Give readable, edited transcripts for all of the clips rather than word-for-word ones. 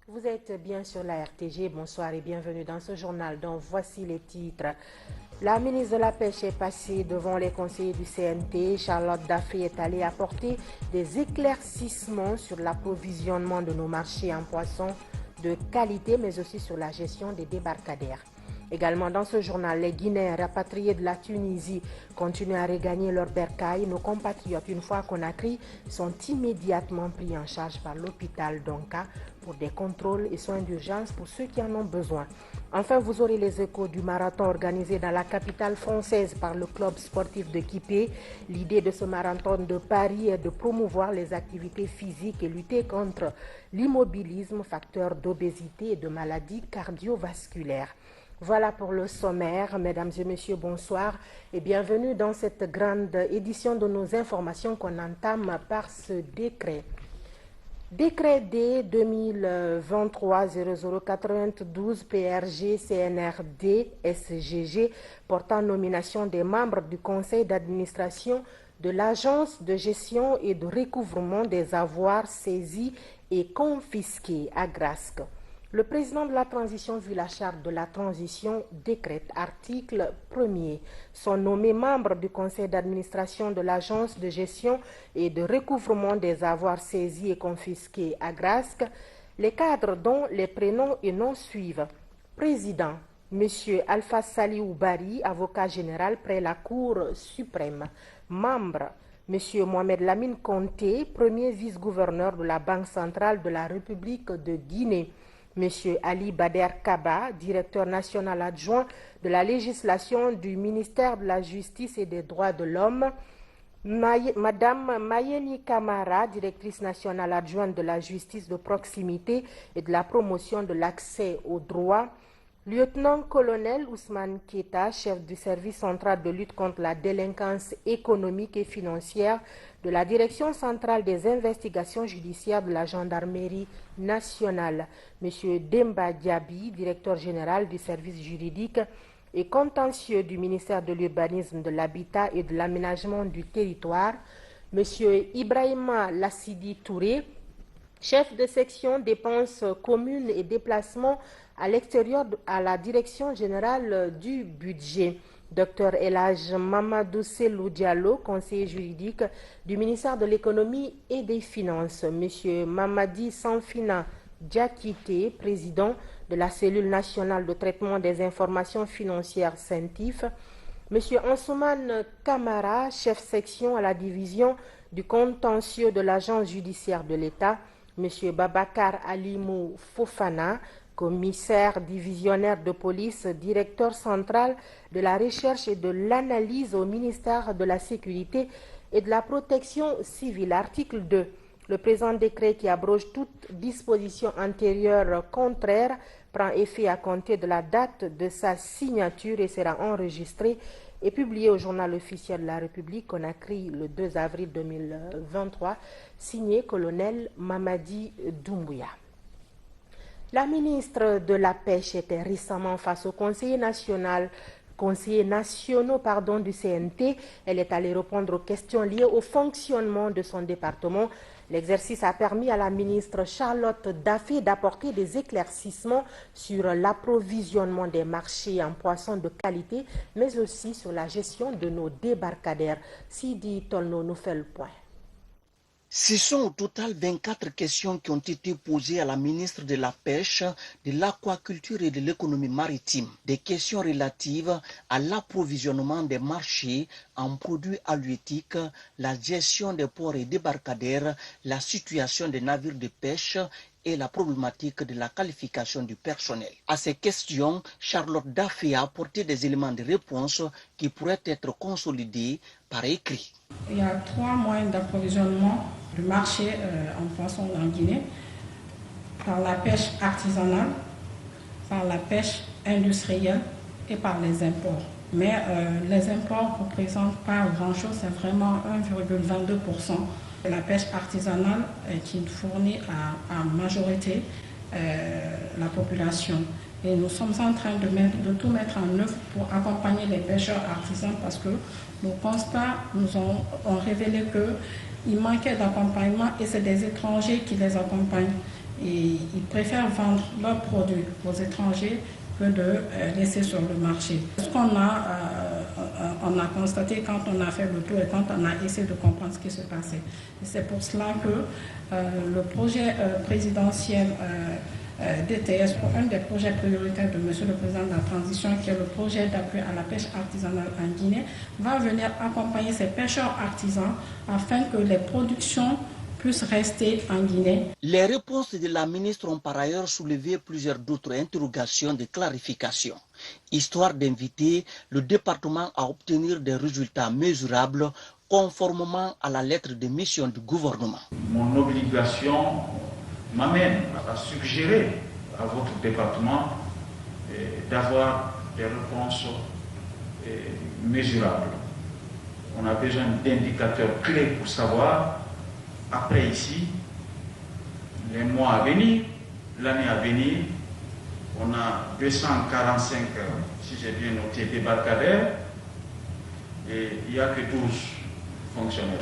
Vous êtes bien sur la RTG, bonsoir et bienvenue dans ce journal dont voici les titres. La ministre de la Pêche est passée devant les conseillers du CNT. Charlotte Daffé est allée apporter des éclaircissements sur l'approvisionnement de nos marchés en poissons de qualité, mais aussi sur la gestion des débarcadères. Également dans ce journal, les Guinéens rapatriés de la Tunisie continuent à regagner leur bercail. Nos compatriotes, une fois à Conakry, sont immédiatement pris en charge par l'hôpital d'Onka pour des contrôles et soins d'urgence pour ceux qui en ont besoin. Enfin, vous aurez les échos du marathon organisé dans la capitale française par le club sportif de Kipé. L'idée de ce marathon de Paris est de promouvoir les activités physiques et lutter contre l'immobilisme, facteur d'obésité et de maladies cardiovasculaires. Voilà pour le sommaire. Mesdames et messieurs, bonsoir et bienvenue dans cette grande édition de nos informations qu'on entame par ce décret. Décret D 2023-0092 PRG CNRD SGG portant nomination des membres du conseil d'administration de l'Agence de gestion et de recouvrement des avoirs saisis et confisqués à Grasque. Le président de la transition, vu la charte de la transition, décrète, article 1er, sont nommés membres du conseil d'administration de l'agence de gestion et de recouvrement des avoirs saisis et confisqués à Grasque, les cadres dont les prénoms et noms suivent. Président, M. Alpha Saliou Bari, avocat général près la Cour suprême. Membre, M. Mohamed Lamine Conté, premier vice-gouverneur de la Banque centrale de la République de Guinée. M. Ali Bader Kaba, directeur national adjoint de la législation du ministère de la Justice et des Droits de l'Homme. Madame Mayeni Kamara, directrice nationale adjointe de la justice de proximité et de la promotion de l'accès aux droits. Lieutenant-colonel Ousmane Keita, chef du service central de lutte contre la délinquance économique et financière de la Direction centrale des investigations judiciaires de la Gendarmerie nationale. M. Demba Diaby, directeur général du service juridique et contentieux du ministère de l'Urbanisme, de l'Habitat et de l'Aménagement du territoire. M. Ibrahima Lassidi Touré, chef de section dépenses communes et déplacements à l'extérieur à la Direction générale du budget. Dr Elhaj Mamadou Selou Diallo, conseiller juridique du ministère de l'économie et des finances. M. Mamadi Sanfina Diakité, président de la cellule nationale de traitement des informations financières CENTIF. M. Ansoumane Kamara, chef section à la division du contentieux de l'agence judiciaire de l'État. M. Babacar Alimou Fofana, commissaire divisionnaire de police, directeur central de la recherche et de l'analyse au ministère de la Sécurité et de la Protection civile. Article 2. Le présent décret qui abroge toute disposition antérieure contraire prend effet à compter de la date de sa signature et sera enregistré et publié au journal officiel de la République Conakry le 2 avril 2023, signé colonel Mamadi Doumbouya. La ministre de la Pêche était récemment face aux conseillers nationaux du CNT. Elle est allée répondre aux questions liées au fonctionnement de son département. L'exercice a permis à la ministre Charlotte Daffé d'apporter des éclaircissements sur l'approvisionnement des marchés en poissons de qualité, mais aussi sur la gestion de nos débarcadères. Sidi Tolno nous fait le point. Ce sont au total 24 questions qui ont été posées à la ministre de la Pêche, de l'Aquaculture et de l'Économie maritime. Des questions relatives à l'approvisionnement des marchés en produits halieutiques, la gestion des ports et débarcadères, la situation des navires de pêche et la problématique de la qualification du personnel. À ces questions, Charlotte Daffé a apporté des éléments de réponse qui pourraient être consolidés par écrit. Il y a 3 moyens d'approvisionnement du marché en poisson en Guinée, par la pêche artisanale, par la pêche industrielle et par les imports. Mais les imports ne représentent pas grand-chose, c'est vraiment 1,22% de la pêche artisanale qui fournit à majorité la population. Et nous sommes en train de tout mettre en œuvre pour accompagner les pêcheurs artisans parce que nos constats nous ont révélé qu'il manquait d'accompagnement et c'est des étrangers qui les accompagnent. et ils préfèrent vendre leurs produits aux étrangers que de laisser sur le marché. Ce qu'on a constaté quand on a fait le tour et quand on a essayé de comprendre ce qui se passait. C'est pour cela que le projet présidentiel DTS, un des projets prioritaires de M. le Président de la Transition, qui est le projet d'appui à la pêche artisanale en Guinée, va venir accompagner ces pêcheurs artisans afin que les productions puissent rester en Guinée. Les réponses de la ministre ont par ailleurs soulevé plusieurs d'autres interrogations de clarification, histoire d'inviter le département à obtenir des résultats mesurables conformément à la lettre de mission du gouvernement. Mon obligation m'amène à suggérer à votre département d'avoir des réponses mesurables. On a besoin d'indicateurs clés pour savoir, après ici, les mois à venir, l'année à venir, on a 245, si j'ai bien noté, débarcadères et il n'y a que 12 fonctionnaires.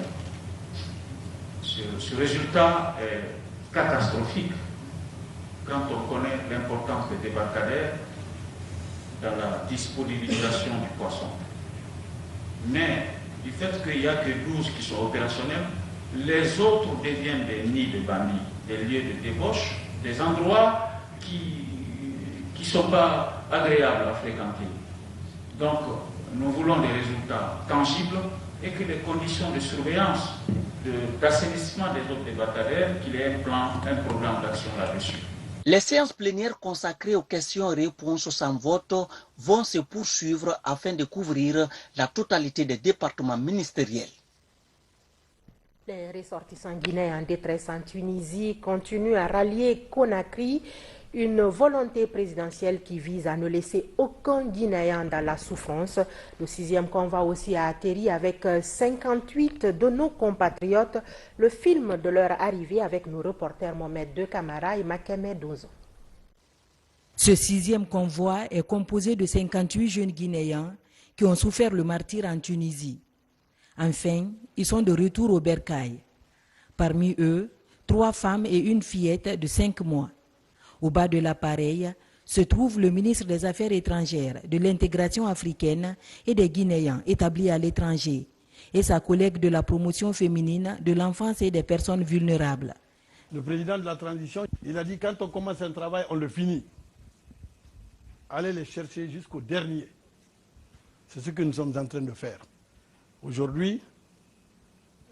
Ce résultat est catastrophique quand on connaît l'importance des débarcadères dans la disponibilisation du poisson. Mais du fait qu'il n'y a que 12 qui sont opérationnels, les autres deviennent des nids de bandits, des lieux de débauche, des endroits qui ne sont pas agréables à fréquenter. Donc, nous voulons des résultats tangibles et que les conditions de surveillance, d'assainissement des autres débarcadères, qu'il y ait un plan, un programme d'action là-dessus. Les séances plénières consacrées aux questions et réponses sans vote vont se poursuivre afin de couvrir la totalité des départements ministériels. Les ressortissants guinéens en détresse en Tunisie continuent à rallier Conakry, une volonté présidentielle qui vise à ne laisser aucun Guinéen dans la souffrance. Le 6e convoi aussi a atterri avec 58 de nos compatriotes. Le film de leur arrivée avec nos reporters Mohamed De Camara et Makeme Dozo. Ce 6e convoi est composé de 58 jeunes Guinéens qui ont souffert le martyre en Tunisie. Enfin, ils sont de retour au bercail. Parmi eux, 3 femmes et une fillette de 5 mois. Au bas de l'appareil se trouve le ministre des Affaires étrangères, de l'intégration africaine et des Guinéens établis à l'étranger et sa collègue de la promotion féminine de l'enfance et des personnes vulnérables. Le président de la transition, il a dit quand on commence un travail, on le finit. Allez les chercher jusqu'au dernier. C'est ce que nous sommes en train de faire. Aujourd'hui,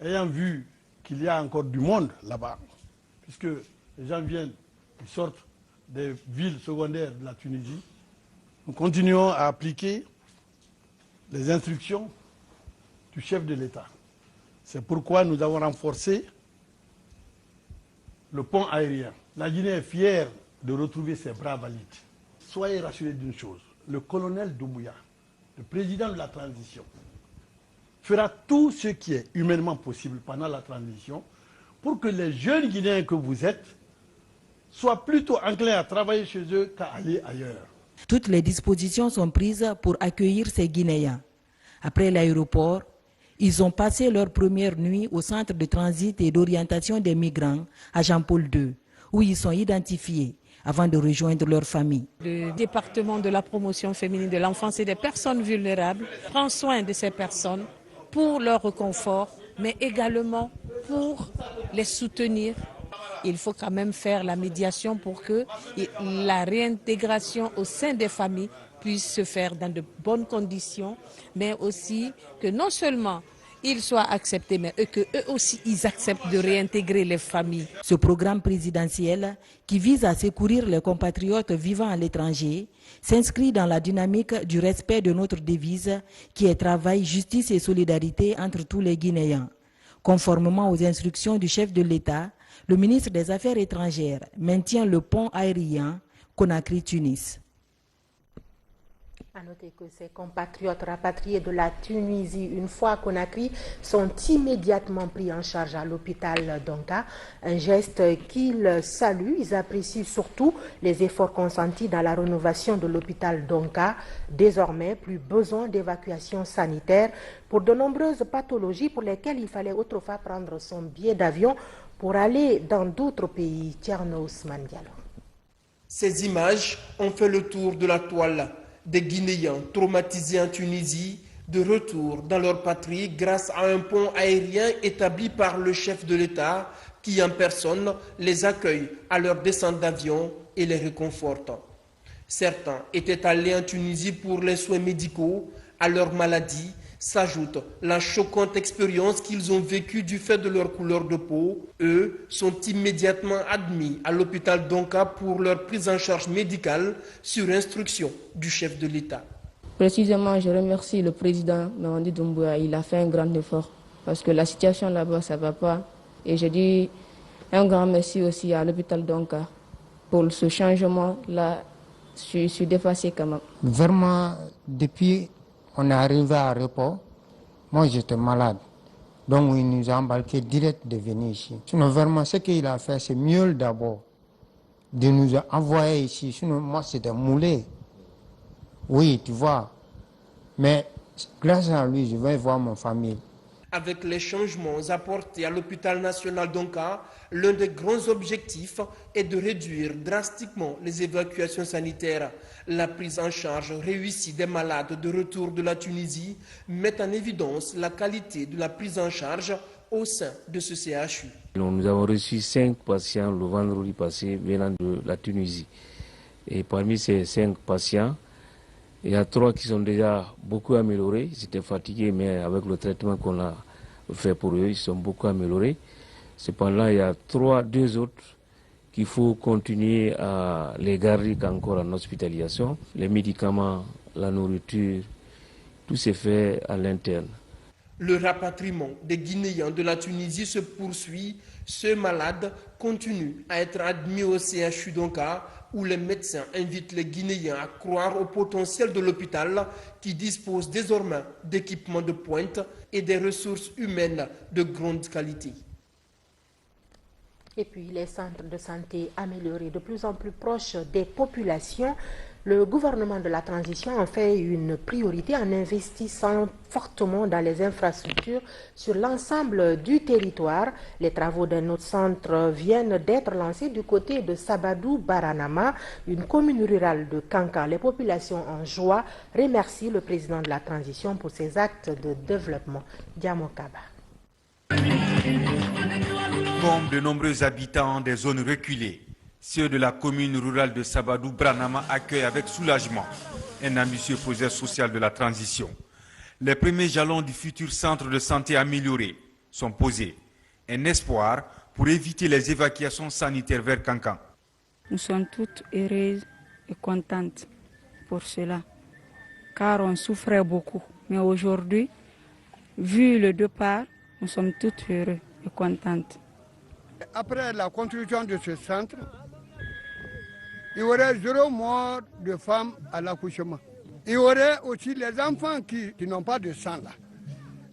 ayant vu qu'il y a encore du monde là-bas, puisque les gens viennent, ils sortent des villes secondaires de la Tunisie, nous continuons à appliquer les instructions du chef de l'État. C'est pourquoi nous avons renforcé le pont aérien. La Guinée est fière de retrouver ses bras valides. Soyez rassurés d'une chose, le colonel Doumbouya, le président de la transition, fera tout ce qui est humainement possible pendant la transition pour que les jeunes Guinéens que vous êtes soient plutôt enclins à travailler chez eux qu'à aller ailleurs. Toutes les dispositions sont prises pour accueillir ces Guinéens. Après l'aéroport, ils ont passé leur première nuit au centre de transit et d'orientation des migrants à Jean-Paul II, où ils sont identifiés avant de rejoindre leur famille. Le département de la promotion féminine de l'enfance et des personnes vulnérables prend soin de ces personnes pour leur réconfort, mais également pour les soutenir. Il faut quand même faire la médiation pour que la réintégration au sein des familles puisse se faire dans de bonnes conditions, mais aussi que non seulement ils soient acceptés, mais qu'eux aussi ils acceptent de réintégrer les familles. Ce programme présidentiel, qui vise à secourir les compatriotes vivant à l'étranger, s'inscrit dans la dynamique du respect de notre devise qui est travail, justice et solidarité entre tous les Guinéens. Conformément aux instructions du chef de l'État, le ministre des Affaires étrangères maintient le pont aérien Conakry-Tunis. À noter que ces compatriotes rapatriés de la Tunisie, une fois à Conakry, sont immédiatement pris en charge à l'hôpital d'Onka. Un geste qu'ils saluent. Ils apprécient surtout les efforts consentis dans la rénovation de l'hôpital d'Onka. Désormais, plus besoin d'évacuation sanitaire pour de nombreuses pathologies pour lesquelles il fallait autrefois prendre son billet d'avion pour aller dans d'autres pays. Tierno Ousmane Diallo. Ces images ont fait le tour de la toile des Guinéens traumatisés en Tunisie, de retour dans leur patrie grâce à un pont aérien établi par le chef de l'État qui en personne les accueille à leur descente d'avion et les réconforte. Certains étaient allés en Tunisie pour les soins médicaux. À leur maladie s'ajoute la choquante expérience qu'ils ont vécue du fait de leur couleur de peau. Eux sont immédiatement admis à l'hôpital Donka pour leur prise en charge médicale sur instruction du chef de l'État. Précisément, je remercie le président Mamadi Doumbouya. Il a fait un grand effort parce que la situation là-bas, ça ne va pas. Et je dis un grand merci aussi à l'hôpital Donka pour ce changement-là. Je suis dépassée quand même. Vraiment, depuis qu'on est arrivé à Repos, moi j'étais malade. Donc il nous a embarqué direct de venir ici. Sinon vraiment, ce qu'il a fait, c'est mieux d'abord de nous envoyer ici. Sinon moi c'était moulé. Oui, tu vois. Mais grâce à lui, je vais voir mon famille. Avec les changements apportés à l'hôpital national d'Onka, l'un des grands objectifs est de réduire drastiquement les évacuations sanitaires. La prise en charge réussie des malades de retour de la Tunisie met en évidence la qualité de la prise en charge au sein de ce CHU. Nous avons reçu 5 patients le vendredi passé venant de la Tunisie. Et parmi ces 5 patients, il y a 3 qui sont déjà beaucoup améliorés. Ils étaient fatigués, mais avec le traitement qu'on a fait pour eux, ils sont beaucoup améliorés. Cependant, il y a 2 autres qu'il faut continuer à les garder encore en hospitalisation. Les médicaments, la nourriture, tout s'est fait à l'interne. Le rapatriement des Guinéens de la Tunisie se poursuit. Ceux malades continuent à être admis au CHU d'Onka, où les médecins invitent les Guinéens à croire au potentiel de l'hôpital qui dispose désormais d'équipements de pointe et des ressources humaines de grande qualité. Et puis les centres de santé améliorés de plus en plus proches des populations. Le gouvernement de la transition en fait une priorité en investissant fortement dans les infrastructures sur l'ensemble du territoire. Les travaux d'un autre centre viennent d'être lancés du côté de Sabadou Baranama, une commune rurale de Kankan. Les populations en joie remercient le président de la transition pour ses actes de développement. Diamokaba. Comme de nombreux habitants des zones reculées, ceux de la commune rurale de Sabadou Branama accueillent avec soulagement un ambitieux projet social de la transition. Les premiers jalons du futur centre de santé amélioré sont posés. Un espoir pour éviter les évacuations sanitaires vers Kankan. Nous sommes toutes heureuses et contentes pour cela, car on souffrait beaucoup. Mais aujourd'hui, vu le départ, nous sommes toutes heureuses et contentes. Après la construction de ce centre, il y aurait 0 mort de femmes à l'accouchement. Il y aurait aussi les enfants qui n'ont pas de sang là.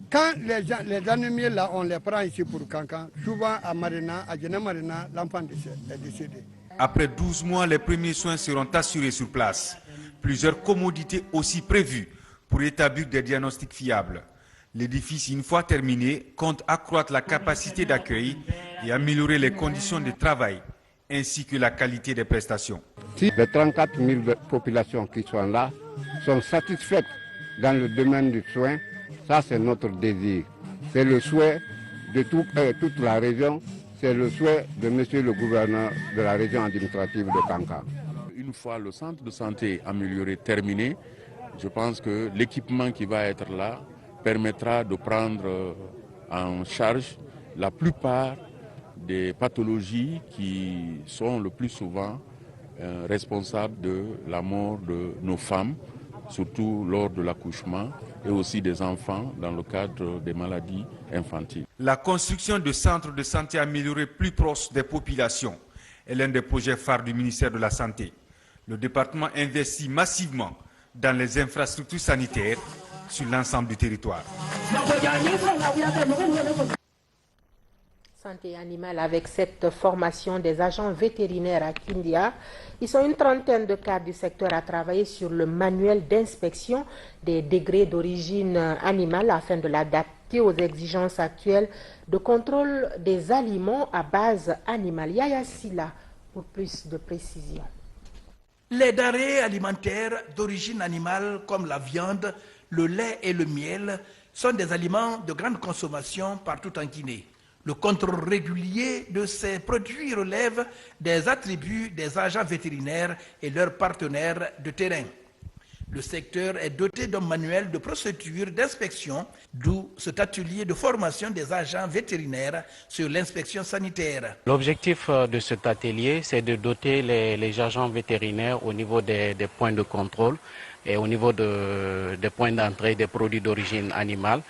Quand les animaux là, on les prend ici pour Kankan, souvent à Marina, à Djena Marina, l'enfant est décédé. Après 12 mois, les premiers soins seront assurés sur place. Plusieurs commodités aussi prévues pour établir des diagnostics fiables. L'édifice, une fois terminé, compte accroître la capacité d'accueil et améliorer les conditions de travail, ainsi que la qualité des prestations. Si les 34 000 populations qui sont là sont satisfaites dans le domaine du soin, ça c'est notre désir. C'est le souhait de toute la région, c'est le souhait de monsieur le gouverneur de la région administrative de Kankan. Une fois le centre de santé amélioré terminé, je pense que l'équipement qui va être là permettra de prendre en charge la plupart des pathologies qui sont le plus souvent responsables de la mort de nos femmes, surtout lors de l'accouchement, et aussi des enfants dans le cadre des maladies infantiles. La construction de centres de santé améliorés plus proches des populations est l'un des projets phares du ministère de la Santé. Le département investit massivement dans les infrastructures sanitaires sur l'ensemble du territoire. Santé animale avec cette formation des agents vétérinaires à Kindia. Ils sont une trentaine de cadres du secteur à travailler sur le manuel d'inspection des degrés d'origine animale afin de l'adapter aux exigences actuelles de contrôle des aliments à base animale. Yaya Silla pour plus de précision. Les denrées alimentaires d'origine animale comme la viande, le lait et le miel sont des aliments de grande consommation partout en Guinée. Le contrôle régulier de ces produits relève des attributs des agents vétérinaires et leurs partenaires de terrain. Le secteur est doté d'un manuel de procédure d'inspection, d'où cet atelier de formation des agents vétérinaires sur l'inspection sanitaire. L'objectif de cet atelier, c'est de doter les agents vétérinaires au niveau des points de contrôle et au niveau des points d'entrée des produits d'origine animale,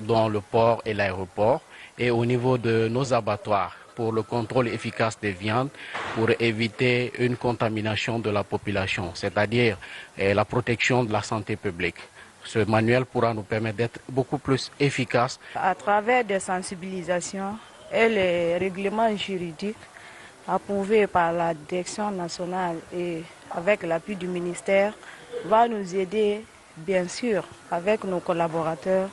dont le port et l'aéroport, et au niveau de nos abattoirs pour le contrôle efficace des viandes, pour éviter une contamination de la population, c'est-à-dire la protection de la santé publique. Ce manuel pourra nous permettre d'être beaucoup plus efficaces. À travers des sensibilisations et les règlements juridiques approuvés par la direction nationale et avec l'appui du ministère, va nous aider, bien sûr, avec nos collaborateurs,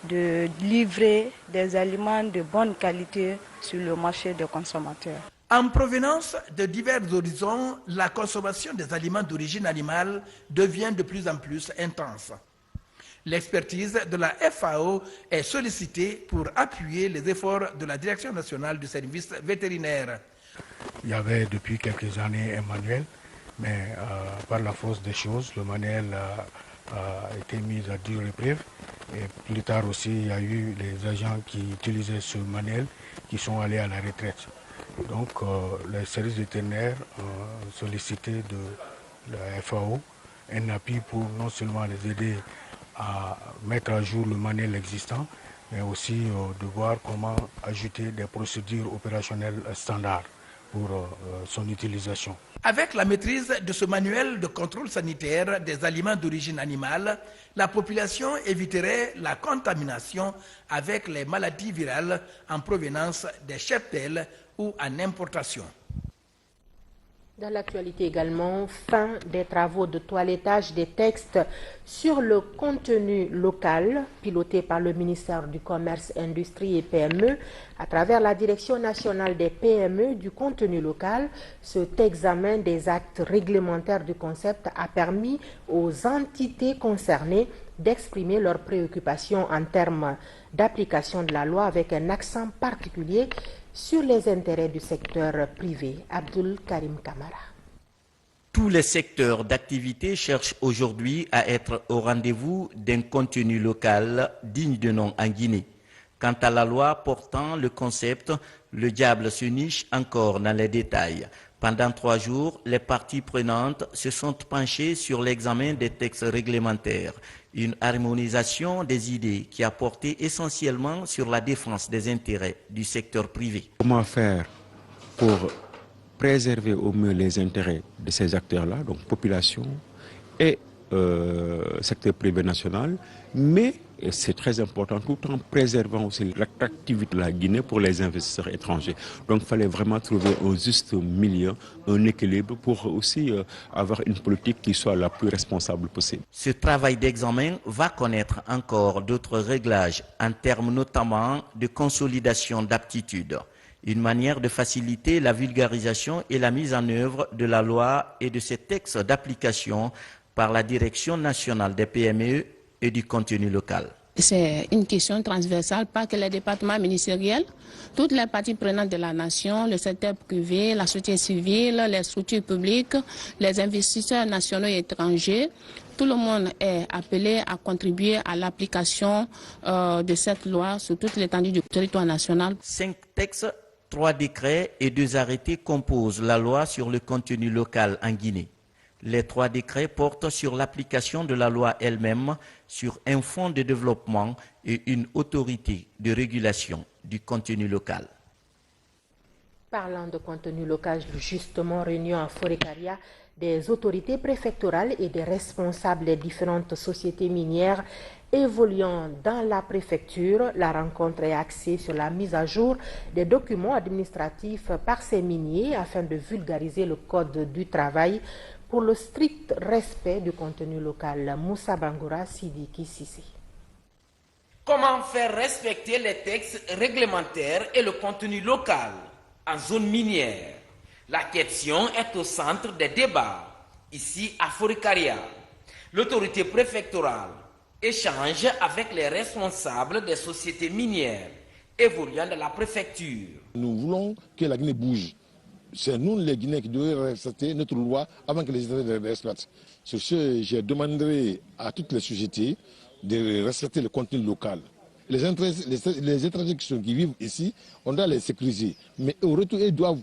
de livrer des aliments de bonne qualité sur le marché des consommateurs. En provenance de divers horizons, la consommation des aliments d'origine animale devient de plus en plus intense. L'expertise de la FAO est sollicitée pour appuyer les efforts de la Direction nationale du service vétérinaire. Il y avait depuis quelques années un manuel, mais par la force des choses, le manuel a été mis à dure épreuve. Et plus tard aussi, il y a eu les agents qui utilisaient ce manuel qui sont allés à la retraite. Donc, les services vétérinaires ont sollicité de la FAO un appui pour non seulement les aider à mettre à jour le manuel existant, mais aussi de voir comment ajouter des procédures opérationnelles standards pour son utilisation. Avec la maîtrise de ce manuel de contrôle sanitaire des aliments d'origine animale, la population éviterait la contamination avec les maladies virales en provenance des cheptels ou en importation. Dans l'actualité également, fin des travaux de toilettage des textes sur le contenu local, piloté par le ministère du Commerce, Industrie et PME, à travers la Direction nationale des PME du contenu local. Cet examen des actes réglementaires du concept a permis aux entités concernées d'exprimer leurs préoccupations en termes d'application de la loi avec un accent particulier sur les intérêts du secteur privé. Abdul Karim Kamara. Tous les secteurs d'activité cherchent aujourd'hui à être au rendez-vous d'un contenu local digne de nom en Guinée. Quant à la loi portant le concept, le diable se niche encore dans les détails. Pendant 3 jours, les parties prenantes se sont penchées sur l'examen des textes réglementaires. Une harmonisation des idées qui a porté essentiellement sur la défense des intérêts du secteur privé. Comment faire pour préserver au mieux les intérêts de ces acteurs-là, donc population et secteur privé national, mais et c'est très important, tout en préservant aussi l'attractivité de la Guinée pour les investisseurs étrangers. Donc il fallait vraiment trouver un juste milieu, un équilibre pour aussi avoir une politique qui soit la plus responsable possible. Ce travail d'examen va connaître encore d'autres réglages en termes notamment de consolidation d'aptitudes. Une manière de faciliter la vulgarisation et la mise en œuvre de la loi et de ses textes d'application par la Direction nationale des PME et du contenu local. C'est une question transversale, pas que les départements ministériels, toutes les parties prenantes de la nation, le secteur privé, la société civile, les structures publiques, les investisseurs nationaux et étrangers. Tout le monde est appelé à contribuer à l'application de cette loi sur toute l'étendue du territoire national. 5 textes, 3 décrets et 2 arrêtés composent la loi sur le contenu local en Guinée. Les 3 décrets portent sur l'application de la loi elle-même, sur un fonds de développement et une autorité de régulation du contenu local. Parlant de contenu local, justement, réunion à Forêt-Caria des autorités préfectorales et des responsables des différentes sociétés minières évoluant dans la préfecture. La rencontre est axée sur la mise à jour des documents administratifs par ces miniers afin de vulgariser le code du travail pour le strict respect du contenu local. Moussa Bangoura, Sidiki Sissi. Comment faire respecter les textes réglementaires et le contenu local en zone minière? La question est au centre des débats ici à Forêt-Caria. L'autorité préfectorale échange avec les responsables des sociétés minières évoluant dans la préfecture. Nous voulons que la Guinée bouge. C'est nous les Guinéens qui devons respecter notre loi avant que les États ne respectent. Sur ce, je demanderai à toutes les sociétés de respecter le contenu local. Les étrangers qui vivent ici, on doit les sécuriser. Mais au retour, ils doivent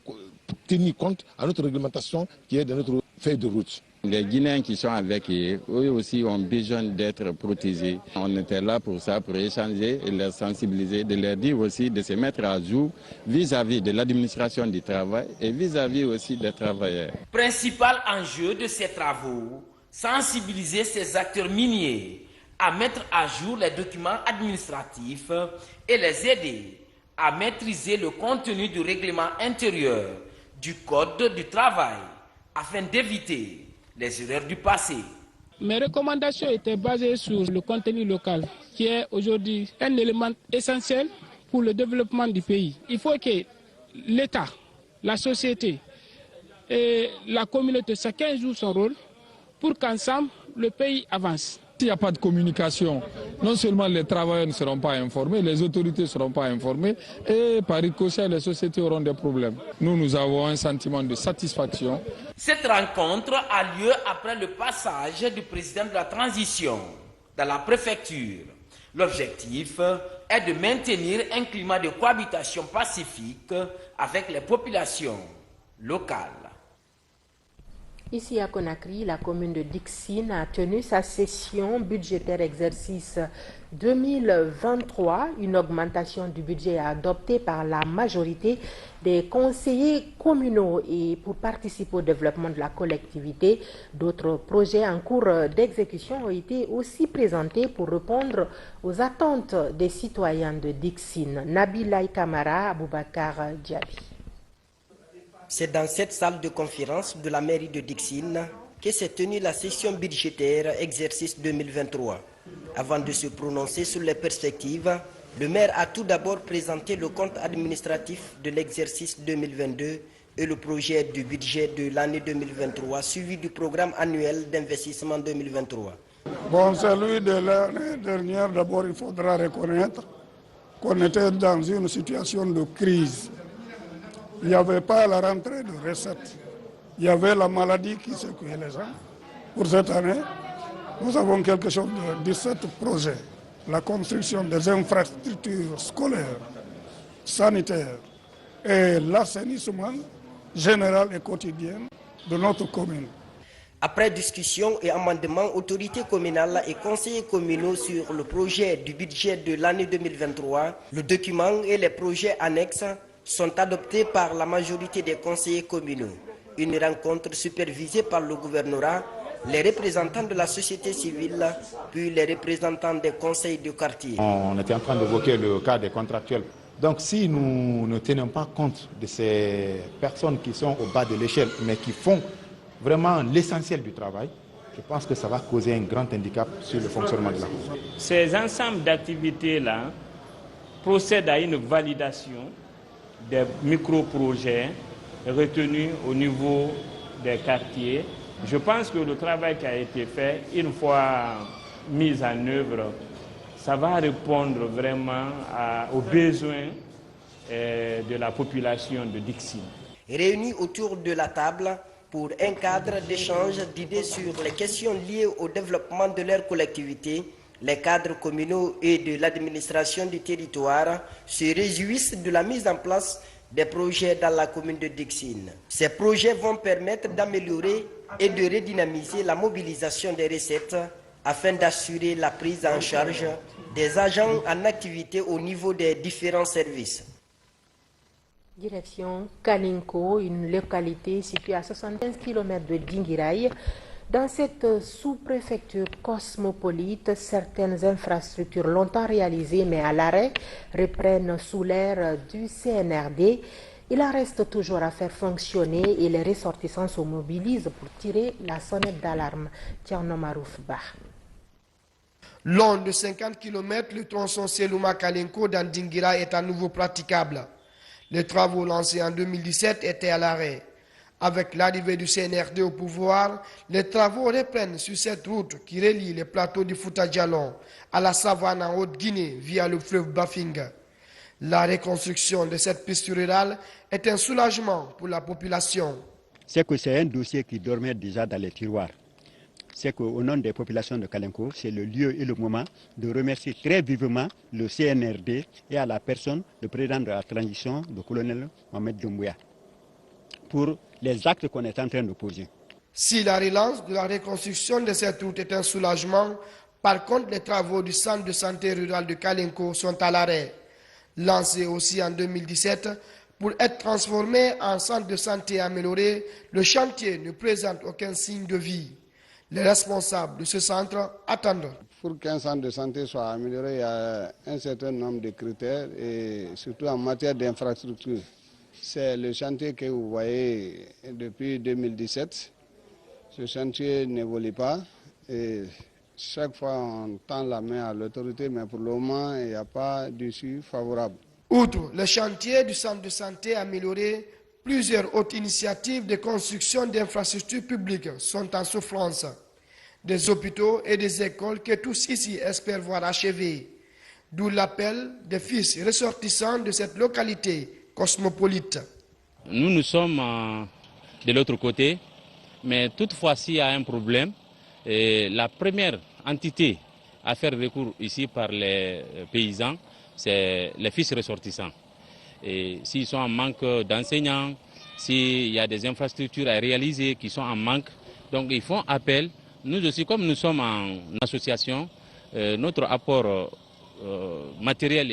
tenir compte à notre réglementation qui est dans notre feuille de route. Les Guinéens qui sont avec eux aussi ont besoin d'être protégés. On était là pour ça, pour échanger et les sensibiliser, de leur dire aussi de se mettre à jour vis-à-vis de l'administration du travail et vis-à-vis aussi des travailleurs. Principal enjeu de ces travaux, sensibiliser ces acteurs miniers à mettre à jour les documents administratifs et les aider à maîtriser le contenu du règlement intérieur du Code du travail afin d'éviter les erreurs du passé. Mes recommandations étaient basées sur le contenu local, qui est aujourd'hui un élément essentiel pour le développement du pays. Il faut que l'État, la société et la communauté, chacun joue son rôle pour qu'ensemble le pays avance. S'il n'y a pas de communication, non seulement les travailleurs ne seront pas informés, les autorités ne seront pas informées et par ricochet, les sociétés auront des problèmes. Nous avons un sentiment de satisfaction. Cette rencontre a lieu après le passage du président de la transition dans la préfecture. L'objectif est de maintenir un climat de cohabitation pacifique avec les populations locales. Ici à Conakry, la commune de Dixine a tenu sa session budgétaire exercice 2023. Une augmentation du budget adoptée par la majorité des conseillers communaux et pour participer au développement de la collectivité. D'autres projets en cours d'exécution ont été aussi présentés pour répondre aux attentes des citoyens de Dixine. Nabila Kamara, Aboubakar Diaby. C'est dans cette salle de conférence de la mairie de Dixine que s'est tenue la session budgétaire exercice 2023. Avant de se prononcer sur les perspectives, le maire a tout d'abord présenté le compte administratif de l'exercice 2022 et le projet du budget de l'année 2023, suivi du programme annuel d'investissement 2023. Bon, celui de l'année dernière, d'abord il faudra reconnaître qu'on était dans une situation de crise. Il n'y avait pas la rentrée de recettes. Il y avait la maladie qui secouait les gens. Pour cette année, nous avons quelque chose de 17 projets. La construction des infrastructures scolaires, sanitaires et l'assainissement général et quotidien de notre commune. Après discussion et amendement, autorités communales et conseillers communaux sur le projet du budget de l'année 2023, le document et les projets annexes sont adoptés par la majorité des conseillers communaux. Une rencontre supervisée par le gouvernorat, les représentants de la société civile, puis les représentants des conseils de quartier. On était en train d'évoquer le cas des contractuels. Donc si nous ne tenons pas compte de ces personnes qui sont au bas de l'échelle, mais qui font vraiment l'essentiel du travail, je pense que ça va causer un grand handicap sur le fonctionnement de la commune. Ces ensembles d'activités-là procèdent à une validation des micro-projets retenus au niveau des quartiers. Je pense que le travail qui a été fait, une fois mis en œuvre, ça va répondre vraiment aux besoins de la population de Dixine. Réunis autour de la table pour un cadre d'échange d'idées sur les questions liées au développement de leur collectivité, les cadres communaux et de l'administration du territoire se réjouissent de la mise en place des projets dans la commune de Dixine. Ces projets vont permettre d'améliorer et de redynamiser la mobilisation des recettes afin d'assurer la prise en charge des agents en activité au niveau des différents services. Direction Kalinko, une localité située à 75 km de Dinguiraye. Dans cette sous-préfecture cosmopolite, certaines infrastructures longtemps réalisées mais à l'arrêt reprennent sous l'ère du CNRD. Il en reste toujours à faire fonctionner et les ressortissants se mobilisent pour tirer la sonnette d'alarme. Tierno Marouf Bah. Long de 50 km, le tronçon Selouma-Kalinko dans Dinguiraye est à nouveau praticable. Les travaux lancés en 2017 étaient à l'arrêt. Avec l'arrivée du CNRD au pouvoir, les travaux reprennent sur cette route qui relie les plateaux du Fouta Djallon à la savane en Haute-Guinée via le fleuve Bafinga. La reconstruction de cette piste rurale est un soulagement pour la population. C'est que c'est un dossier qui dormait déjà dans les tiroirs. C'est qu'au nom des populations de Kalinko, c'est le lieu et le moment de remercier très vivement le CNRD et à la personne, le président de la transition, le colonel Mohamed Doumbouya, pour les actes qu'on est en train de poser. Si la relance de la reconstruction de cette route est un soulagement, par contre les travaux du centre de santé rural de Kalinko sont à l'arrêt. Lancé aussi en 2017, pour être transformé en centre de santé amélioré, le chantier ne présente aucun signe de vie. Les responsables de ce centre attendent. Pour qu'un centre de santé soit amélioré, il y a un certain nombre de critères, et surtout en matière d'infrastructure. C'est le chantier que vous voyez depuis 2017. Ce chantier n'évolue pas et chaque fois on tend la main à l'autorité, mais pour le moment il n'y a pas d'issue favorable. Outre le chantier du centre de santé amélioré, plusieurs autres initiatives de construction d'infrastructures publiques sont en souffrance. Des hôpitaux et des écoles que tous ici espèrent voir achevés. D'où l'appel des fils ressortissants de cette localité cosmopolite. Nous sommes de l'autre côté, mais toutefois s'il y a un problème, la première entité à faire recours ici par les paysans, c'est les fils ressortissants. Et s'ils sont en manque d'enseignants, s'il y a des infrastructures à réaliser qui sont en manque, donc ils font appel. Nous aussi, comme nous sommes en association, notre apport matériel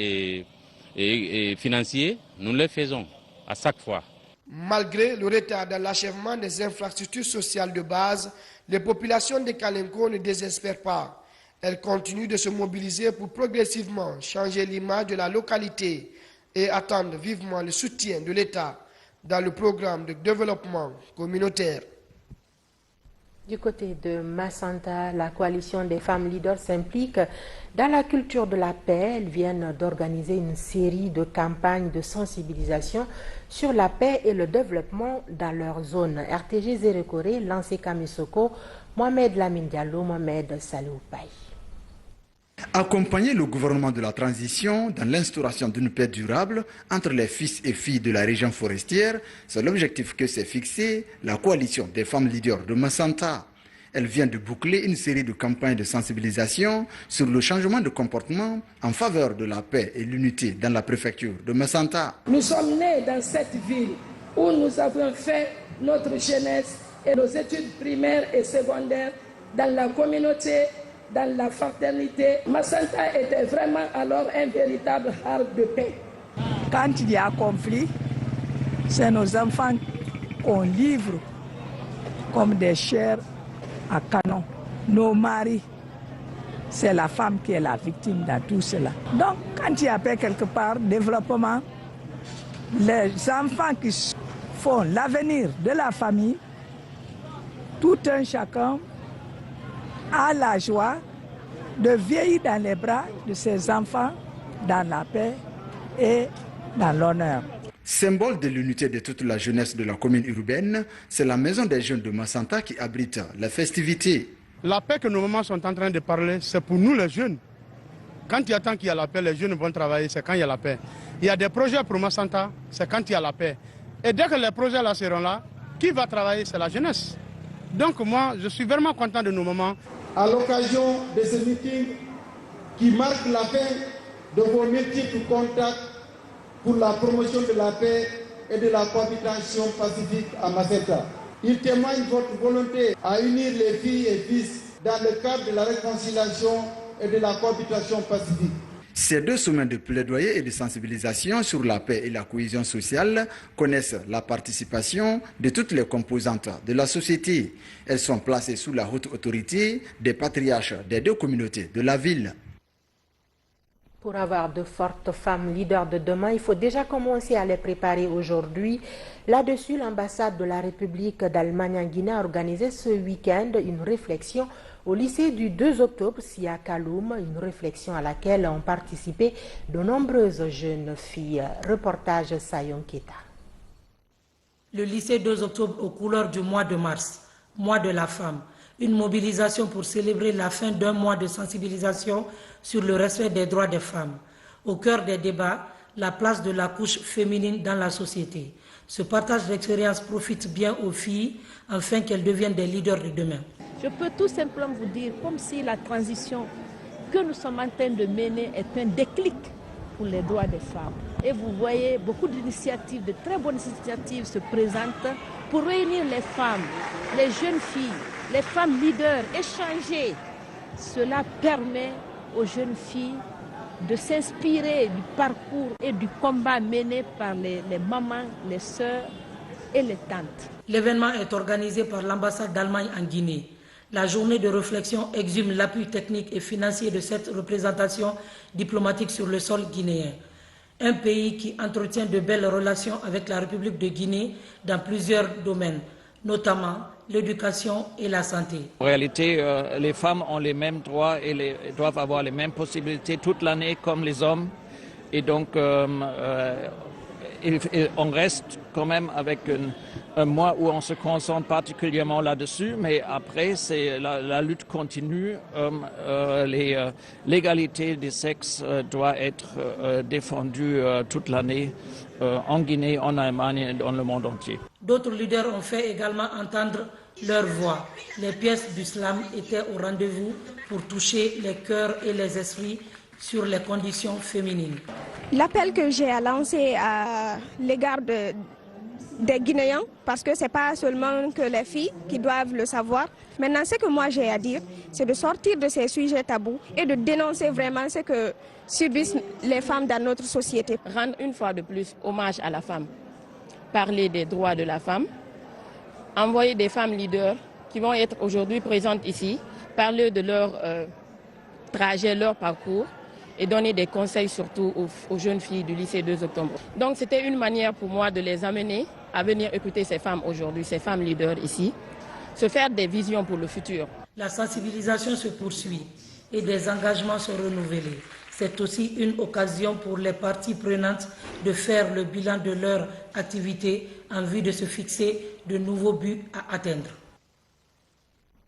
et financier, nous le faisons à chaque fois. Malgré le retard dans l'achèvement des infrastructures sociales de base, les populations de Kalinko ne désespèrent pas. Elles continuent de se mobiliser pour progressivement changer l'image de la localité et attendent vivement le soutien de l'État dans le programme de développement communautaire. Du côté de Massanta, la coalition des femmes leaders s'implique dans la culture de la paix. Elles viennent d'organiser une série de campagnes de sensibilisation sur la paix et le développement dans leur zone. RTG Zérekoré, Lancé Kamisoko, Mohamed Lamine Diallo, Mohamed Salou Paye. Accompagner le gouvernement de la transition dans l'instauration d'une paix durable entre les fils et filles de la région forestière, c'est l'objectif que s'est fixé la coalition des femmes leaders de Massanta. Elle vient de boucler une série de campagnes de sensibilisation sur le changement de comportement en faveur de la paix et l'unité dans la préfecture de Massanta. Nous sommes nés dans cette ville où nous avons fait notre jeunesse et nos études primaires et secondaires dans la communauté, dans la fraternité. Massanta était vraiment alors un véritable havre de paix. Quand il y a conflit, c'est nos enfants qu'on livre comme des chairs à canon. Nos maris, c'est la femme qui est la victime dans tout cela. Donc, quand il y a paix quelque part, développement, les enfants qui font l'avenir de la famille, tout un chacun a la joie de vieillir dans les bras de ses enfants dans la paix et dans l'honneur. Symbole de l'unité de toute la jeunesse de la commune urbaine, c'est la maison des jeunes de Massanta qui abrite les festivités. La paix que nos mamans sont en train de parler, c'est pour nous les jeunes. Quand il y a tant qu'il y a la paix, les jeunes vont travailler, c'est quand il y a la paix. Il y a des projets pour Massanta, c'est quand il y a la paix. Et dès que les projets là seront là, qui va travailler, c'est la jeunesse. Donc moi, je suis vraiment content de nos mamans. À l'occasion de ce meeting qui marque la fin de vos multiples contacts pour la promotion de la paix et de la cohabitation pacifique à Massanta. Il témoigne votre volonté à unir les filles et fils dans le cadre de la réconciliation et de la cohabitation pacifique. Ces 2 semaines de plaidoyer et de sensibilisation sur la paix et la cohésion sociale connaissent la participation de toutes les composantes de la société. Elles sont placées sous la haute autorité des patriarches des 2 communautés de la ville. Pour avoir de fortes femmes leaders de demain, il faut déjà commencer à les préparer aujourd'hui. Là-dessus, l'ambassade de la République d'Allemagne en Guinée a organisé ce week-end une réflexion au lycée du 2 octobre, Sia Kaloum, une réflexion à laquelle ont participé de nombreuses jeunes filles. Reportage Sayon Keta. Le lycée 2 octobre aux couleurs du mois de mars, mois de la femme. Une mobilisation pour célébrer la fin d'un mois de sensibilisation sur le respect des droits des femmes. Au cœur des débats, la place de la couche féminine dans la société. Ce partage d'expérience profite bien aux filles afin qu'elles deviennent des leaders de demain. Je peux tout simplement vous dire, comme si la transition que nous sommes en train de mener est un déclic pour les droits des femmes. Et vous voyez, beaucoup d'initiatives, de très bonnes initiatives se présentent pour réunir les femmes, les jeunes filles, les femmes leaders, échanger. Cela permet aux jeunes filles de s'inspirer du parcours et du combat mené par les mamans, les sœurs et les tantes. L'événement est organisé par l'ambassade d'Allemagne en Guinée. La journée de réflexion exhume l'appui technique et financier de cette représentation diplomatique sur le sol guinéen. Un pays qui entretient de belles relations avec la République de Guinée dans plusieurs domaines, notamment l'éducation et la santé. En réalité, les femmes ont les mêmes droits et doivent avoir les mêmes possibilités toute l'année comme les hommes. Et donc, on reste quand même avec un mois où on se concentre particulièrement là-dessus, mais après, la lutte continue. L'égalité des sexes doit être défendue toute l'année en Guinée, en Allemagne et dans le monde entier. D'autres leaders ont fait également entendre leur voix. Les pièces du slam étaient au rendez-vous pour toucher les cœurs et les esprits sur les conditions féminines. L'appel que j'ai à lancer à l'égard des Guinéens, parce que ce n'est pas seulement que les filles qui doivent le savoir. Maintenant, ce que moi j'ai à dire, c'est de sortir de ces sujets tabous et de dénoncer vraiment ce que subissent les femmes dans notre société. Rendre une fois de plus hommage à la femme, parler des droits de la femme, envoyer des femmes leaders qui vont être aujourd'hui présentes ici, parler de leur trajet, leur parcours et donner des conseils surtout aux jeunes filles du lycée 2 octobre. Donc c'était une manière pour moi de les amener à venir écouter ces femmes aujourd'hui, ces femmes leaders ici, se faire des visions pour le futur. La sensibilisation se poursuit et des engagements sont renouvelés. C'est aussi une occasion pour les parties prenantes de faire le bilan de leur activité en vue de se fixer de nouveaux buts à atteindre.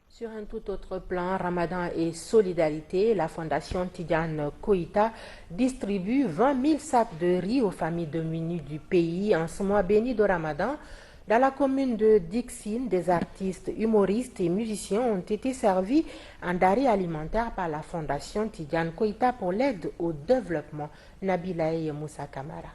Sur un tout autre plan, Ramadan et solidarité, la Fondation Tidiane Koïta distribue 20 000 sacs de riz aux familles démunies du pays en ce mois béni de Ramadan. Dans la commune de Dixine, des artistes, humoristes et musiciens ont été servis en denrées alimentaires par la Fondation Tidiane Koïta pour l'aide au développement. Nabila et Moussa Kamara.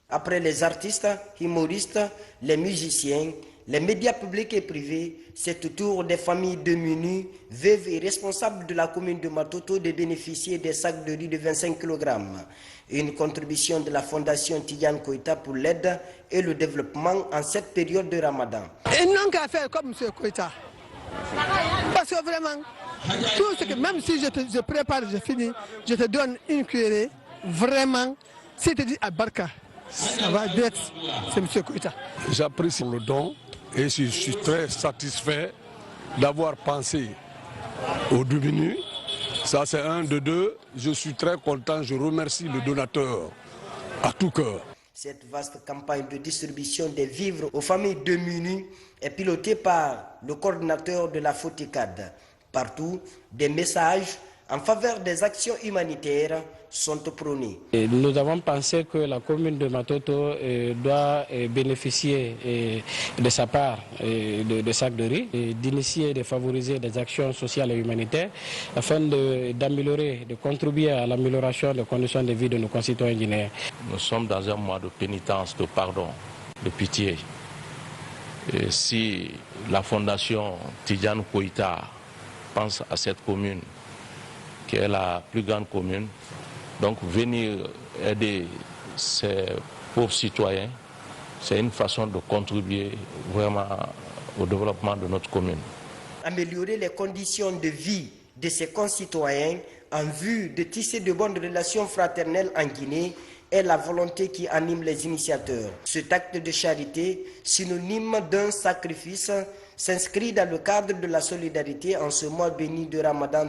Après les artistes, humoristes, les musiciens, les médias publics et privés, c'est au tour des familles démunies, veuves et responsables de la commune de Matoto de bénéficier des sacs de riz de 25 kg. Une contribution de la Fondation Tidiane Koïta pour l'aide et le développement en cette période de Ramadan. Ils n'ont qu'à faire comme M. Koïta. Parce que vraiment, tout ce que, même si je prépare, je finis, je te donne une cuillerée, vraiment, si tu dis à Barca, ça va être, c'est M. Koïta. J'apprécie le don et je suis très satisfait d'avoir pensé aux démunis. Ça c'est un de deux. Je suis très content, je remercie le donateur à tout cœur. Cette vaste campagne de distribution des vivres aux familles démunies est pilotée par le coordinateur de la FOTICAD. Partout, des messages en faveur des actions humanitaires sont prônés. Nous avons pensé que la commune de Matoto doit bénéficier de sa part de sacs de riz, d'initier et de favoriser des actions sociales et humanitaires afin d'améliorer, de contribuer à l'amélioration des conditions de vie de nos concitoyens guinéens. Nous sommes dans un mois de pénitence, de pardon, de pitié. Et si la Fondation Tidiane Koïta pense à cette commune, qui est la plus grande commune, Donc venir aider ces pauvres citoyens, c'est une façon de contribuer vraiment au développement de notre commune. Améliorer les conditions de vie de ses concitoyens en vue de tisser de bonnes relations fraternelles en Guinée est la volonté qui anime les initiateurs. Cet acte de charité, synonyme d'un sacrifice, s'inscrit dans le cadre de la solidarité en ce mois béni de Ramadan.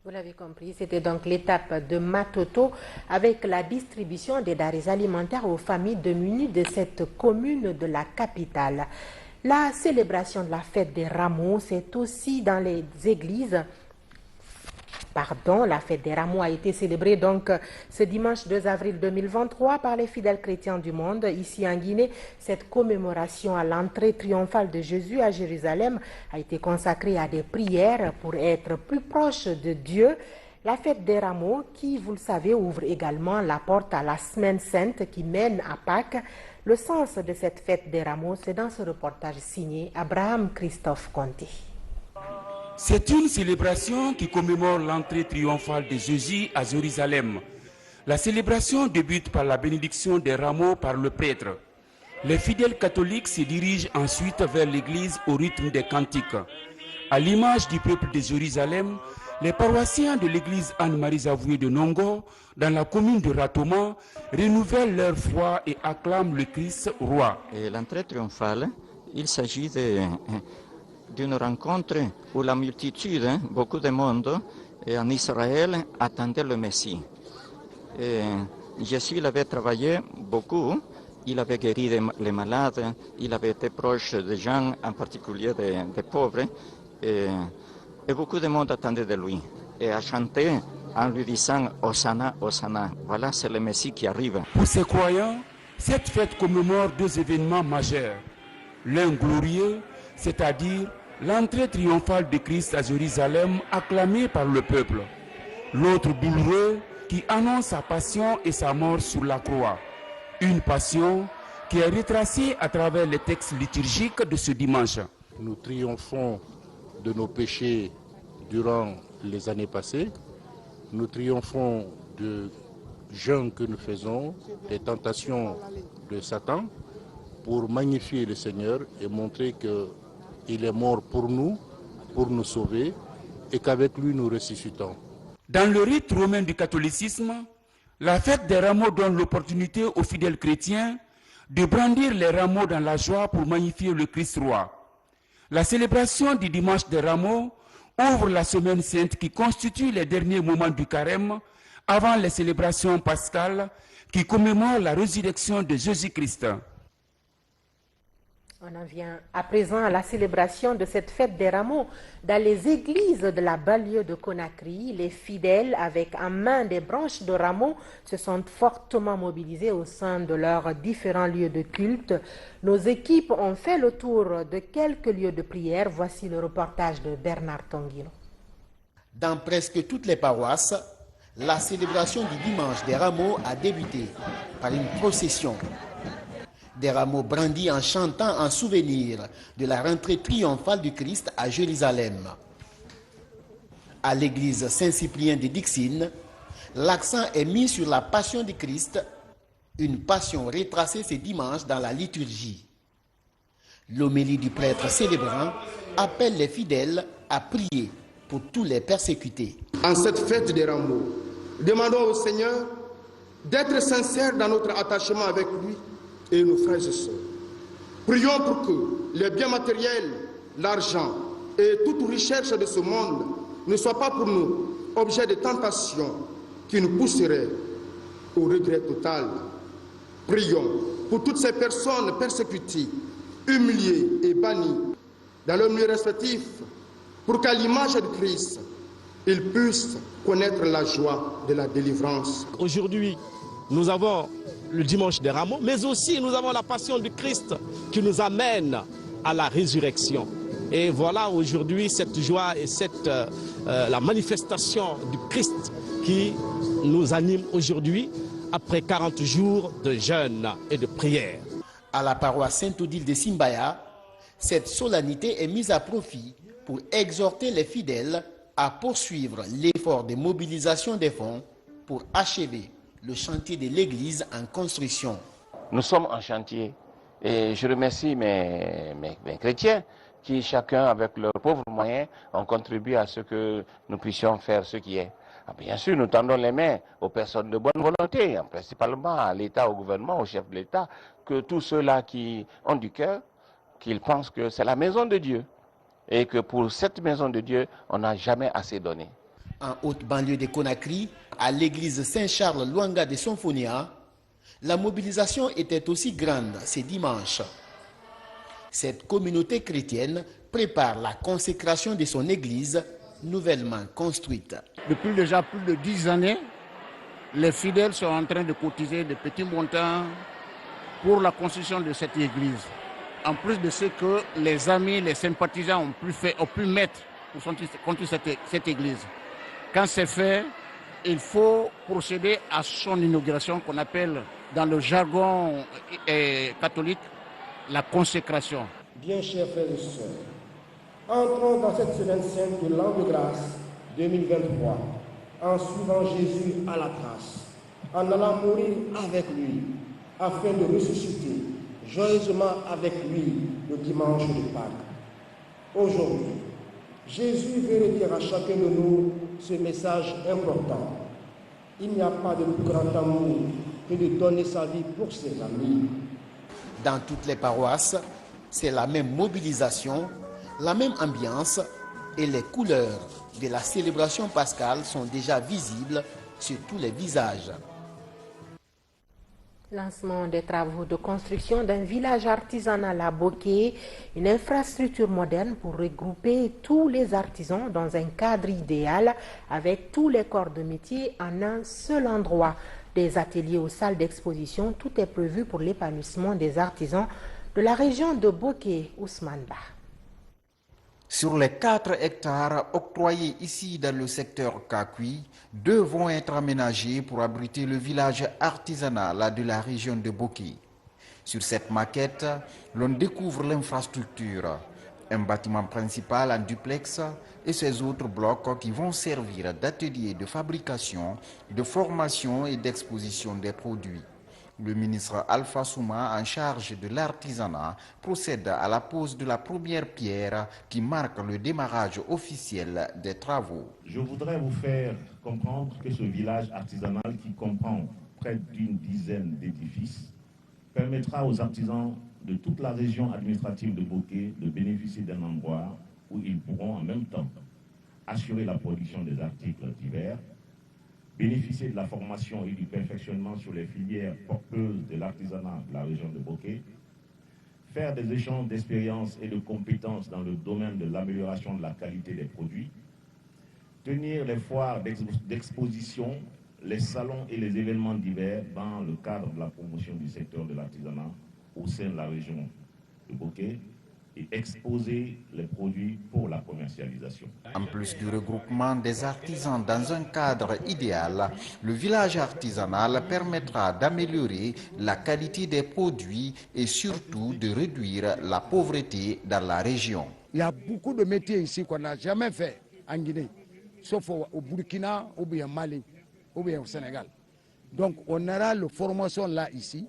Vous l'avez compris, c'était donc l'étape de Matoto avec la distribution des denrées alimentaires aux familles démunies de cette commune de la capitale. La célébration de la fête des Rameaux, c'est aussi dans les églises. La fête des Rameaux a été célébrée donc ce dimanche 2 avril 2023 par les fidèles chrétiens du monde. Ici en Guinée, cette commémoration à l'entrée triomphale de Jésus à Jérusalem a été consacrée à des prières pour être plus proche de Dieu. La fête des Rameaux, qui, vous le savez, ouvre également la porte à la Semaine Sainte qui mène à Pâques. Le sens de cette fête des Rameaux, c'est dans ce reportage signé Abraham Christophe Conté. C'est une célébration qui commémore l'entrée triomphale de Jésus à Jérusalem. La célébration débute par la bénédiction des rameaux par le prêtre. Les fidèles catholiques se dirigent ensuite vers l'église au rythme des cantiques. À l'image du peuple de Jérusalem, les paroissiens de l'église Anne-Marie Zavoué de Nongo, dans la commune de Ratoma, renouvellent leur foi et acclament le Christ roi. L'entrée triomphale, il s'agit d'une rencontre où la multitude, beaucoup de monde en Israël attendait le Messie. Jésus avait travaillé beaucoup, il avait guéri les malades, il avait été proche des gens, en particulier des pauvres, et beaucoup de monde attendait de lui et a chanté en lui disant « Hosanna, Hosanna ». Voilà, c'est le Messie qui arrive. Pour ces croyants, cette fête commémore deux événements majeurs. L'un glorieux, c'est-à-dire l'entrée triomphale de Christ à Jérusalem acclamée par le peuple. L'autre douloureux qui annonce sa passion et sa mort sur la croix. Une passion qui est retracée à travers les textes liturgiques de ce dimanche. Nous triomphons de nos péchés durant les années passées. Nous triomphons de jeûnes que nous faisons, des tentations de Satan, pour magnifier le Seigneur et montrer qu'il est mort pour nous sauver, et qu'avec lui nous ressuscitons. Dans le rite romain du catholicisme, la fête des rameaux donne l'opportunité aux fidèles chrétiens de brandir les rameaux dans la joie pour magnifier le Christ roi. La célébration du dimanche des rameaux ouvre la semaine sainte qui constitue les derniers moments du carême avant les célébrations pascales qui commémorent la résurrection de Jésus-Christ. On en vient à présent à la célébration de cette fête des Rameaux. Dans les églises de la banlieue de Conakry, les fidèles, avec en main des branches de rameaux, se sont fortement mobilisés au sein de leurs différents lieux de culte. Nos équipes ont fait le tour de quelques lieux de prière. Voici le reportage de Bernard Tonguilo. Dans presque toutes les paroisses, la célébration du dimanche des Rameaux a débuté par une procession. Des rameaux brandis en chantant en souvenir de la rentrée triomphale du Christ à Jérusalem. À l'église Saint-Cyprien de Dixine, l'accent est mis sur la passion du Christ, une passion retracée ce dimanche dans la liturgie. L'homélie du prêtre célébrant appelle les fidèles à prier pour tous les persécutés. En cette fête des Rameaux, demandons au Seigneur d'être sincères dans notre attachement avec lui et nos frères et sœurs. Prions pour que les biens matériels, l'argent et toute recherche de ce monde ne soient pas pour nous objet de tentation qui nous pousserait au regret total. Prions pour toutes ces personnes persécutées, humiliées et bannies dans leurs milieux respectifs, pour qu'à l'image de Christ, ils puissent connaître la joie de la délivrance. Aujourd'hui, nous avons le dimanche des Rameaux, mais aussi nous avons la passion du Christ qui nous amène à la résurrection. Et voilà aujourd'hui cette joie et la manifestation du Christ qui nous anime aujourd'hui après 40 jours de jeûne et de prière. À la paroisse Sainte-Odile de Simbaya, cette solennité est mise à profit pour exhorter les fidèles à poursuivre l'effort de mobilisation des fonds pour achever le chantier de l'église en construction. Nous sommes en chantier et je remercie mes chrétiens qui, chacun avec leurs pauvres moyens, ont contribué à ce que nous puissions faire ce qui est. Bien sûr, nous tendons les mains aux personnes de bonne volonté, principalement à l'État, au gouvernement, au chef de l'État, que tous ceux-là qui ont du cœur, qu'ils pensent que c'est la maison de Dieu et que pour cette maison de Dieu, on n'a jamais assez donné. En haute banlieue de Conakry, à l'église Saint-Charles Luanga de Sonfonia, la mobilisation était aussi grande ce dimanche. Cette communauté chrétienne prépare la consécration de son église nouvellement construite. Depuis déjà plus de 10 années, les fidèles sont en train de cotiser de petits montants pour la construction de cette église. En plus de ce que les amis, les sympathisants ont pu mettre pour construire cette église. Quand c'est fait, il faut procéder à son inauguration qu'on appelle dans le jargon catholique la consécration. Bien chers frères et sœurs, entrons dans cette semaine sainte de l'an de grâce 2023 en suivant Jésus à la trace, en allant mourir avec lui, afin de ressusciter joyeusement avec lui le dimanche de Pâques. Aujourd'hui, Jésus veut redire à chacun de nous ce message important. Il n'y a pas de plus grand amour que de donner sa vie pour ses amis. Dans toutes les paroisses, c'est la même mobilisation, la même ambiance et les couleurs de la célébration pascale sont déjà visibles sur tous les visages. Lancement des travaux de construction d'un village artisanal à Boké, une infrastructure moderne pour regrouper tous les artisans dans un cadre idéal avec tous les corps de métier en un seul endroit. Des ateliers aux salles d'exposition, tout est prévu pour l'épanouissement des artisans de la région de Boké, Ousmane Ba. Sur les 4 hectares octroyés ici dans le secteur Kakui, 2 vont être aménagés pour abriter le village artisanal de la région de Boké. Sur cette maquette, l'on découvre l'infrastructure, un bâtiment principal en duplex et ses autres blocs qui vont servir d'atelier de fabrication, de formation et d'exposition des produits. Le ministre Alpha Souma, en charge de l'artisanat, procède à la pose de la première pierre qui marque le démarrage officiel des travaux. Je voudrais vous faire comprendre que ce village artisanal qui comprend près d'une dizaine d'édifices permettra aux artisans de toute la région administrative de Boké de bénéficier d'un endroit où ils pourront en même temps assurer la production des articles divers, bénéficier de la formation et du perfectionnement sur les filières porteuses de l'artisanat de la région de Boké, faire des échanges d'expériences et de compétences dans le domaine de l'amélioration de la qualité des produits, tenir les foires d'exposition, les salons et les événements divers dans le cadre de la promotion du secteur de l'artisanat au sein de la région de Boké et exposer les produits pour la commercialisation. En plus du regroupement des artisans dans un cadre idéal, le village artisanal permettra d'améliorer la qualité des produits et surtout de réduire la pauvreté dans la région. Il y a beaucoup de métiers ici qu'on n'a jamais fait en Guinée, sauf au Burkina ou bien au Mali ou bien au Sénégal. Donc on aura la formation là ici.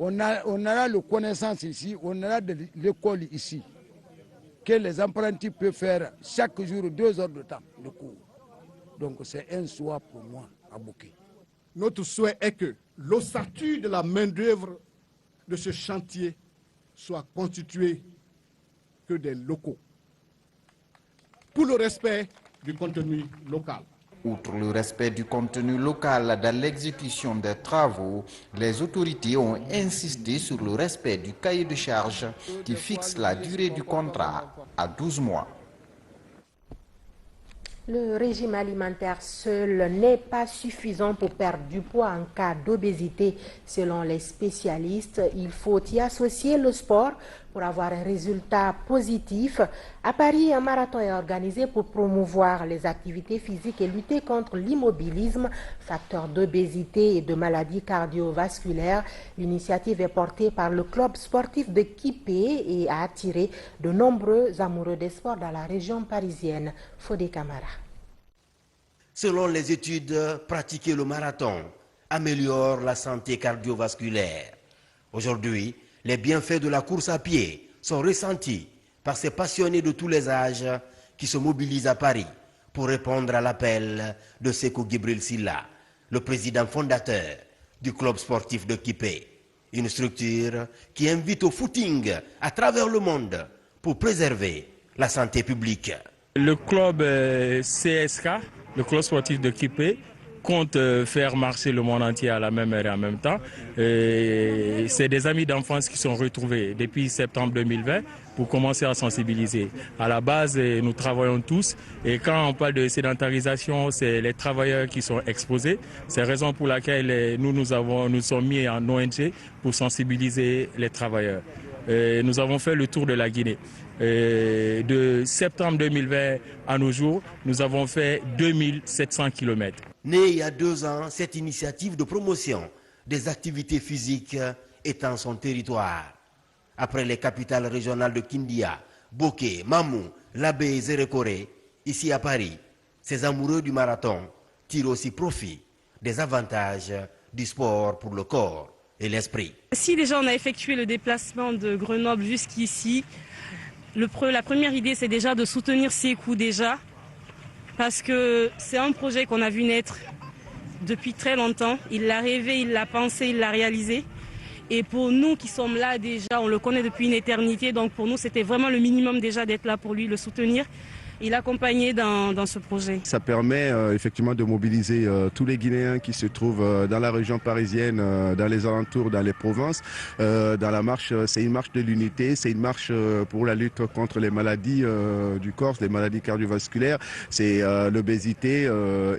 On aura la connaissance ici, on aura de l'école ici, que les apprentis peuvent faire chaque jour 2 heures de temps de cours. Donc c'est un souhait pour moi à Boké. Notre souhait est que l'ossature de la main-d'œuvre de ce chantier soit constituée que des locaux, pour le respect du contenu local. Outre le respect du contenu local dans l'exécution des travaux, les autorités ont insisté sur le respect du cahier de charges qui fixe la durée du contrat à 12 mois. Le régime alimentaire seul n'est pas suffisant pour perdre du poids en cas d'obésité. Selon les spécialistes, il faut y associer le sport pour avoir un résultat positif. À Paris, un marathon est organisé pour promouvoir les activités physiques et lutter contre l'immobilisme, facteur d'obésité et de maladies cardiovasculaires. L'initiative est portée par le club sportif de Kipé et a attiré de nombreux amoureux des sports dans la région parisienne. Fodé Camara. Selon les études, pratiquer le marathon améliore la santé cardiovasculaire. Aujourd'hui, les bienfaits de la course à pied sont ressentis par ces passionnés de tous les âges qui se mobilisent à Paris pour répondre à l'appel de Sékou Gibril Silla, le président fondateur du club sportif de Kipé, une structure qui invite au footing à travers le monde pour préserver la santé publique. Le club CSK, le club sportif de Kipé, compte faire marcher le monde entier à la même heure et en même temps. C'est des amis d'enfance qui sont retrouvés depuis septembre 2020 pour commencer à sensibiliser. À la base, nous travaillons tous et quand on parle de sédentarisation, c'est les travailleurs qui sont exposés. C'est la raison pour laquelle nous sommes mis en ONG pour sensibiliser les travailleurs. Nous avons fait le tour de la Guinée. De septembre 2020 à nos jours, nous avons fait 2700 km. Née il y a 2 ans, cette initiative de promotion des activités physiques étend son territoire. Après les capitales régionales de Kindia, Boké, Mamou, Labé et Zérékoré, ici à Paris, ces amoureux du marathon tirent aussi profit des avantages du sport pour le corps et l'esprit. Si déjà on a effectué le déplacement de Grenoble jusqu'ici, la première idée c'est déjà de soutenir Sékou déjà, parce que c'est un projet qu'on a vu naître depuis très longtemps. Il l'a rêvé, il l'a pensé, il l'a réalisé. Et pour nous qui sommes là déjà, on le connaît depuis une éternité, donc pour nous c'était vraiment le minimum déjà d'être là pour lui, le soutenir et l'accompagner dans ce projet. Ça permet effectivement de mobiliser tous les Guinéens qui se trouvent dans la région parisienne, dans les alentours, dans les provinces. Dans la marche, c'est une marche de l'unité, c'est une marche pour la lutte contre les maladies du corps, les maladies cardiovasculaires, c'est l'obésité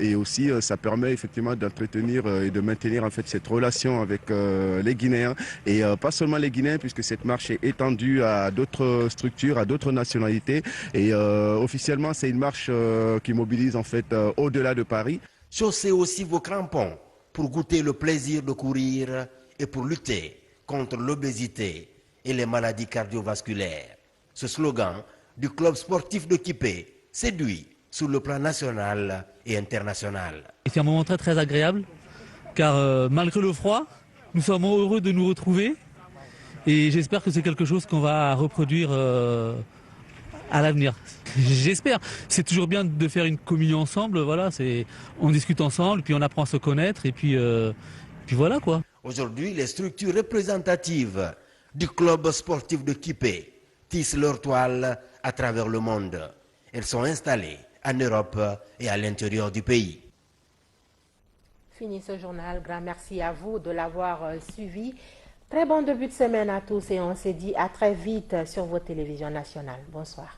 et aussi ça permet effectivement d'entretenir et de maintenir en fait cette relation avec les Guinéens et pas seulement les Guinéens puisque cette marche est étendue à d'autres structures, à d'autres nationalités et officiellement c'est une marche qui mobilise en fait au-delà de Paris. Chaussez aussi vos crampons pour goûter le plaisir de courir et pour lutter contre l'obésité et les maladies cardiovasculaires. Ce slogan du club sportif de Kipé séduit sur le plan national et international. C'est un moment très très agréable car malgré le froid, nous sommes heureux de nous retrouver et j'espère que c'est quelque chose qu'on va reproduire à l'avenir. J'espère. C'est toujours bien de faire une communion ensemble, voilà, on discute ensemble, puis on apprend à se connaître, et puis voilà quoi. Aujourd'hui, les structures représentatives du club sportif de Kipé tissent leur toile à travers le monde. Elles sont installées en Europe et à l'intérieur du pays. Fini ce journal. Grand merci à vous de l'avoir suivi. Très bon début de semaine à tous et on se dit à très vite sur vos télévisions nationales. Bonsoir.